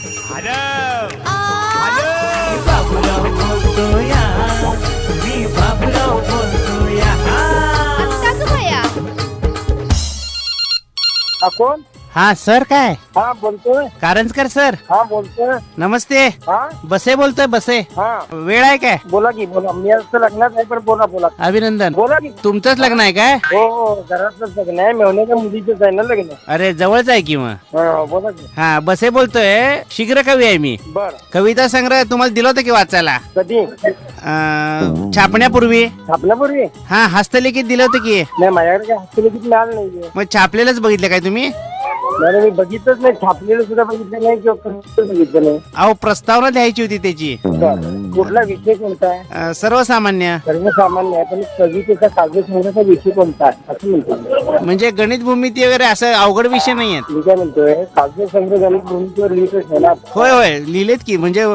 Hello hello Baburao बोलतोया, मी बाबूराव बोलतोया. आत्ता ग भया. कोण? हा सर काय हा बोलतोय. कारंजकर सर हा बोलतोय. नमस्ते. हा बसे बोलतोय बसे. हा वेळ आहे काय? बोला की बोला. मी असं लग्नात आहे पण बोला बोला. अभिनंदन. बोला की. तुमचंच लग्न आहे काय? हो हो घरातलंच लग्न आहे. मेवण्याच्या मुलीचंच आहे ना लग्न. अरे जवळच आहे की मग. हा बोला की. हा बसे बोलतोय. शीघ्र कवी आहे मी. बर कविता संग्रह तुम्हाला दिला होता की वाचायला कधी? छापण्यापूर्वी. छापल्यापूर्वी? हा हस्तलिखित दिलं होतं की. नाही माझ्याकडे काय हस्तलिखित मिळालं नाहीये. मग छापलेलंच बघितलं काय तुम्ही? नाही मी बघितलंच नाही. छापलेलं सुद्धा बघितलं नाही किंवा कसं बघितलं नाही. अहो प्रस्तावना द्यायची होती त्याची. कुठला विषय कोणता आहे? सर्वसामान्य. सर्वसामान्य आहे पण कवितेचा काव्यसंग्रहाचा विषय कोणता आहे असं म्हणतो. म्हणजे गणित भूमिती वगैरे असं अवघड विषय नाही आहेत. मी काय म्हणतोय काव्यसंग्रह गणित भूमितीवर लिहितच आहे ना. होय होय लिहिलेत की. म्हणजे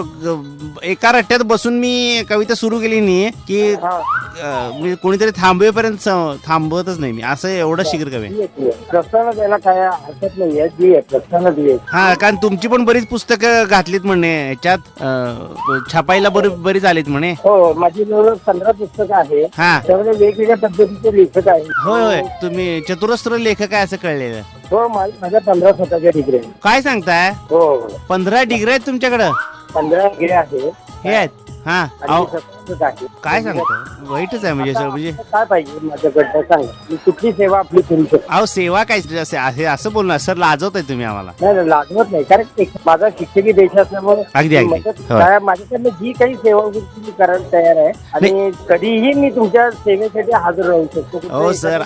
एका रट्ट्यात बसून मी कविता सुरू केली नाही की मी कोणीतरी थांबवेपर्यंत थांबवतच नाही मी. असं एवढं शीघ्र कवी. प्रस्तावना द्यायला काय हरकत नाही आहे. प्रस्तावना दिली. हा कारण तुमची पण बरीच पुस्तकं घातलीत म्हणे ह्याच्यात. छापायला बरीच आलीत म्हणे. हो माझी जवळ 15 पुस्तकं आहे. हा त्यामध्ये वेगवेगळ्या पद्धतीचे लेखक आहेत. होय होय तुम्ही चतुरस्त्र लेखक आहे असं कळलेलं. हो माझ्या 15 स्वतःच्या डिग्री आहेत. काय सांगताय? हो 15 डिग्री आहेत तुमच्याकडं? 15 डिग्री आहेत. हे आहेत. हा आणि स्वतःच आहे. काय सांगताय? वाईटच आहे म्हणजे सर. म्हणजे काय पाहिजे माझ्याकडनं सांगा. मी कुठली सेवा आपली करू शकतो? अहो सेवा काय असं बोलणार सर. लाजवताय तुम्ही आम्हाला. नाही लाजवत नाही. कारण माझा शिक्षकी देश असल्यामुळे अगदी अगदी माझ्याकडनं जी काही सेवा होईल ती करायला तयार आहे. आणि कधीही मी तुमच्या सेवेसाठी हजर राहू शकतो. हो सर.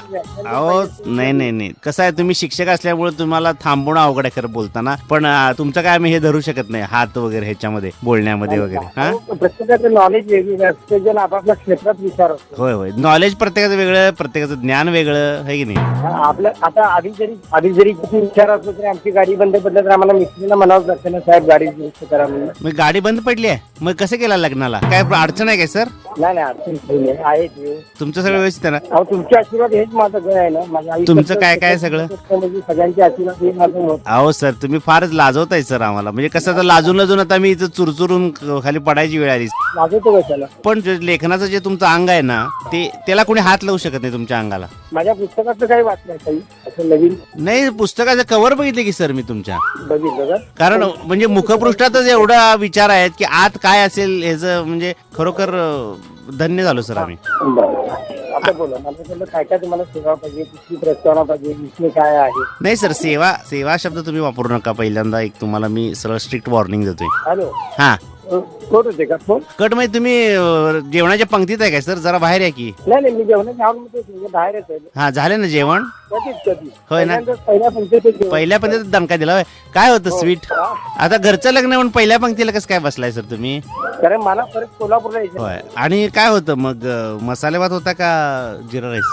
अहो नाही कसं आहे तुम्ही शिक्षक असल्यामुळे तुम्हाला थांबवणं अवघड आहे खरं बोलताना. पण तुमचं काय आम्ही हे धरू शकत नाही हात वगैरे ह्याच्यामध्ये बोलण्यामध्ये वगैरे. हा प्रत्येकाचं नॉलेज वेगवेगळं असतं. जण आपापल्या क्षेत्रात विचार असतो. होय होय नॉलेज प्रत्येकाचं वेगळं, प्रत्येकाचं ज्ञान वेगळं आहे की नाही. आपल्या आता आधी जरी किती विचार असलो तरी आमची गाडी बंद पडली तर आम्हाला मिस्त्रीला म्हणावं लागतं ना साहेब गाडी दुरुस्त करा म्हणून. मग गाडी बंद पडली आहे. मग कसं केला लग्नाला? काय अडचण आहे काय सर? नाही अडचण नाही आहे ते. तुमचं सगळं व्यवस्थित आहे ना? अहो तुमचे आशीर्वाद हेच माझं घर आहे ना. माझ्या आई तुमचं काय सगळं? म्हणजे सगळ्यांचे आशीर्वाद हे माझं होत. अहो सर तुम्ही फारच लाजवताय सर आम्हाला. म्हणजे कसं आता लाजून आता मी इथं चुरचुरून खाली पडायची वेळ आली. लाजवतो कशाला? पण लेखनाचं जे तुमचं अंग आहे ना ते त्याला कोणी हात लावू शकत नाही तुमच्या अंगाला. माझ्या पुस्तकाचं काही वाचलंय काही असं नवीन? नाही पुस्तकाचं कव्हर बघितले की सर मी तुमच्या. बघितलं का? कारण म्हणजे मुखपृष्ठातच एवढा विचार आहेत की आत काय असेल ह्याचं म्हणजे खरोखर धन्य झालो सर आम्ही. आता बोला माझ्याकडलं काय काय तुम्हाला सेवा पाहिजे, कुठली प्रस्तावना पाहिजे, विषय काय आहे? नाही सर सेवा शब्द तुम्ही वापरू नका. पहिल्यांदा एक तुम्हाला मी सरळ स्ट्रिक्ट वॉर्निंग देतोय. हॅलो हा कोण होते का फोन? कट मध्ये तुम्ही जेवणाच्या पंक्तीत आहे काय सर? जरा बाहेर आहे की. नाही मी जेवणाच्या हॉलमध्ये बाहेरच आहे. हा झालं ना जेवण? कधी होय ना. पहिल्या पंक्तीत दणका दिला होय. काय होतं स्वीट? आता घरचं लग्न म्हणून पहिल्या पंक्तीला कसं काय बसलाय सर तुम्ही? कारण मला परत कोल्हापूरला यायचं. होय. आणि काय होतं मग मसाले भात होता का जिरा राईस?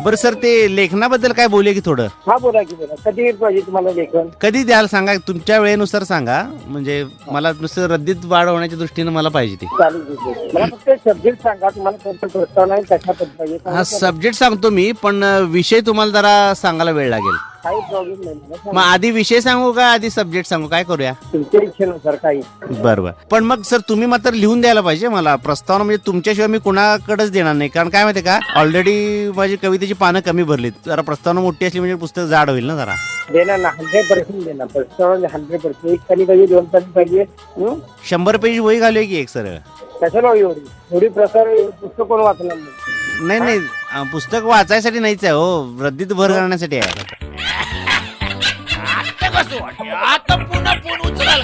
बरं सर ते लेखनाबद्दल काय बोलूया की थोडं? हा बोला की बोला. कधी पाहिजे तुम्हाला लेखन? कधी द्याल सांगा. तुमच्या वेळेनुसार सांगा. म्हणजे मला नुसतं रद्दीत वाढ होण्याच्या दृष्टीने मला पाहिजे ती. चालेल. मला फक्त सब्जेक्ट सांगा. तुम्हाला कोणतं प्रस्तावना आहे कशा पद्धतीने? हा सब्जेक्ट सांगतो मी पण विषय तुम्हाला जरा सांगायला वेळ लागेल. काही प्रॉब्लेम नाही. मग आधी विषय सांगू का आधी सब्जेक्ट सांगू? काय करूया? तुमच्या इच्छेनुसार काही. बरोबर. पण मग सर तुम्ही मात्र लिहून द्यायला पाहिजे मला प्रस्तावना. म्हणजे तुमच्याशिवाय मी कुणाकडेच देणार नाही. कारण काय माहितीये का ऑलरेडी माझी कवितेची पानं कमी भरलीत. जरा प्रस्तावना मोठी असली म्हणजे पुस्तक जाड होईल ना जरा. देणार ना 100% देणार. प्रस्तावना 100%. एक पाणी पाहिजे, 2 पाणी पाहिजे. 100 पेज वही घालूया की एक सर. कशाला एवढी प्रसार पुस्तक कोण वाचणार नाही पुस्तक वाचायसाठी नाहीच आहे हो. रद्दीत भर करण्यासाठी आहे. आता पुन्हा फोन उचलाल.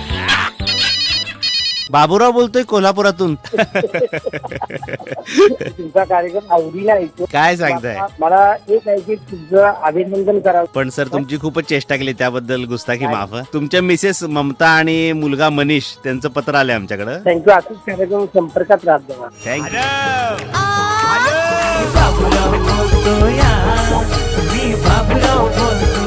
बाबूराव बोलतोय कोल्हापुरातून. तुमचा कार्यक्रम आवडीला ऐकतो. काय सांगताय? मला एक आहे की तुझं अभिनंदन करावं. पण सर तुमची खूपच चेष्टा केली त्याबद्दल गुस्ताखी माफ. तुमच्या मिसेस ममता आणि मुलगा मनीष त्यांचं पत्र आलंय आमच्याकडे. थँक्यू. असंच कार्यक्रम संपर्कात राहत जावा. थँक्यू. बाबूराव बोलतोया, मी बाबूराव बोलतो.